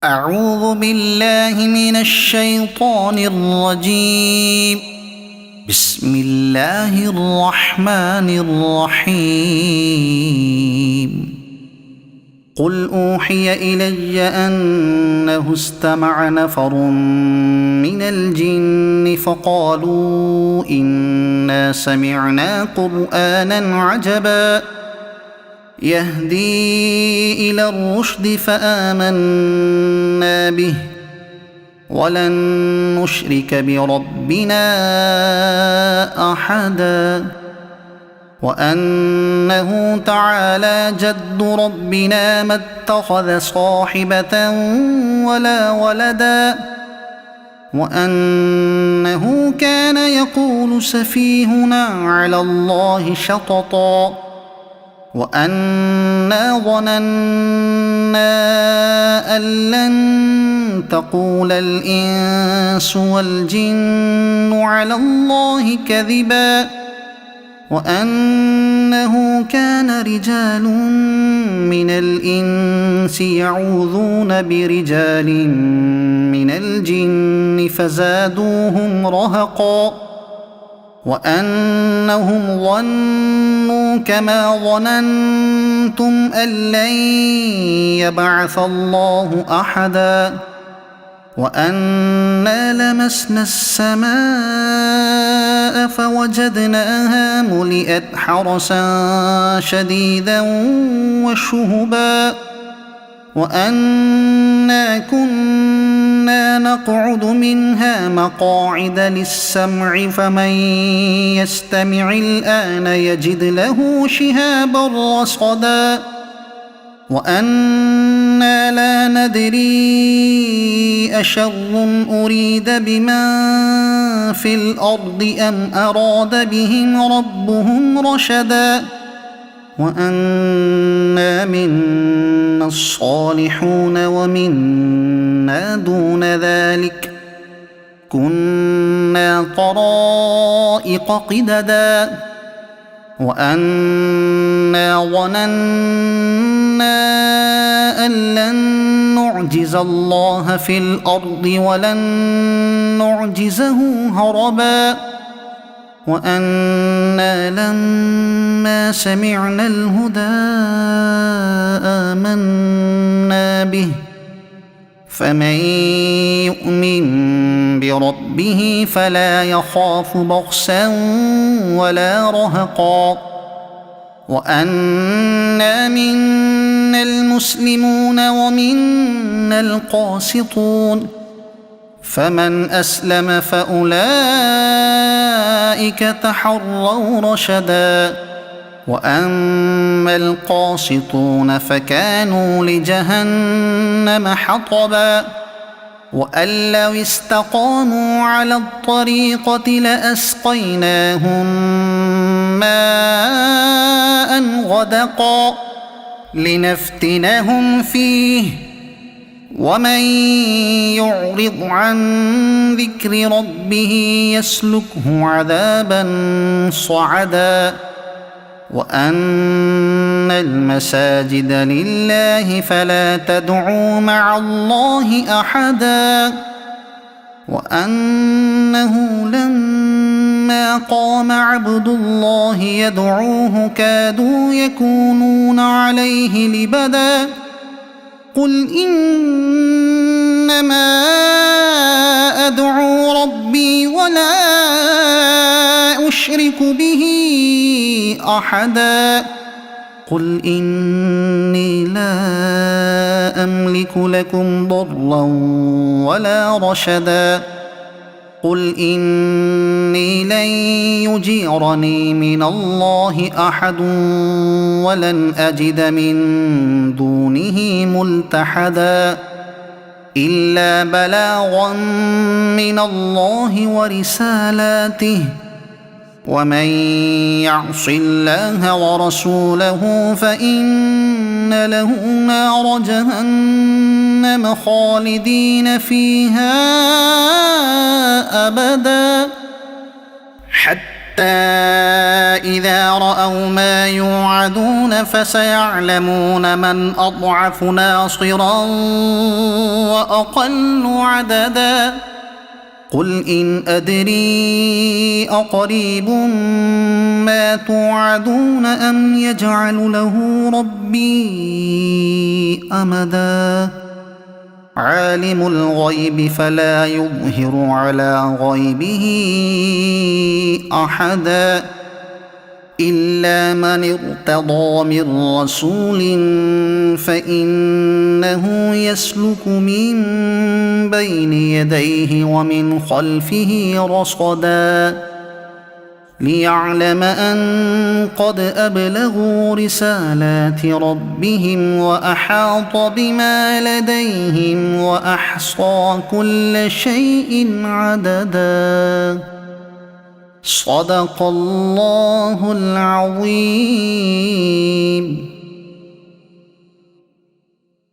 أعوذ بالله من الشيطان الرجيم. بسم الله الرحمن الرحيم. قل أوحي إلي أنه استمع نفر من الجن فقالوا إنا سمعنا قرآنا عجبا يهدي إلى الرشد فآمنا به ولن نشرك بربنا أحدا وأنه تعالى جد ربنا ما اتخذ صاحبة ولا ولدا وأنه كان يقول سفيهنا على الله شططا وأنا ظننا أن لن تقول الإنس والجن على الله كذبا وأنه كان رجال من الإنس يعوذون برجال من الجن فزادوهم رهقا وأنهم ظنوا كما ظننتم أن لن يبعث الله أحدا وأنا لمسنا السماء فوجدناها ملئت حرسا شديدا وشهبا وأنا كنا نقعد منها مقاعد للسمع فمن يستمع الآن يجد له شهابا رصدا وأنا لا ندري أشر أريد بمن في الأرض أم أراد بهم ربهم رشدا وأنا منا الصالحون ومنا دون ذلك كنا طرائق قددا وأنا ظننا أن لن نعجز الله في الأرض ولن نعجزه هربا وأنا لما سمعنا الهدى آمنا به فمن يؤمن بربه فلا يخاف بخسا ولا رهقا وأنا منا المسلمون ومنا القاسطون فمن أسلم فأولئك تحروا رشدا وأما القاسطون فكانوا لجهنم حطبا وأن لو استقاموا على الطريقة لأسقيناهم ماء غدقا لنفتنهم فيه ومن يعرض عن ذكر ربه يسلكه عذابا صعدا وأن المساجد لله فلا تدعوا مع الله أحدا وأنه لما قام عبد الله يدعوه كادوا يكونون عليه لبدا قل إنما أدعو ربي ولا أشرك به أحدا قل إني لا أملك لكم ضرا ولا رشدا قل إني لن يجيرني من الله أحد ولن أجد من دونه ملتحدا إلا بلاغا من الله ورسالاته ومن يعص الله ورسوله فإن له نار جهنم خالدين فيها أبدا حتى حتى إذا رأوا ما يوعدون فسيعلمون من أضعف ناصرا وأقل عددا قل إن أدري أقريب ما توعدون أم يجعل له ربي أمدا عالم الغيب فلا يظهر على غيبه أحدا إلا من ارتضى من رسول فإنه يسلك من بين يديه ومن خلفه رصدا ليعلم أن قد أبلغوا رسالات ربهم وأحاط بما لديهم وأحصى كل شيء عددا صدق الله العظيم.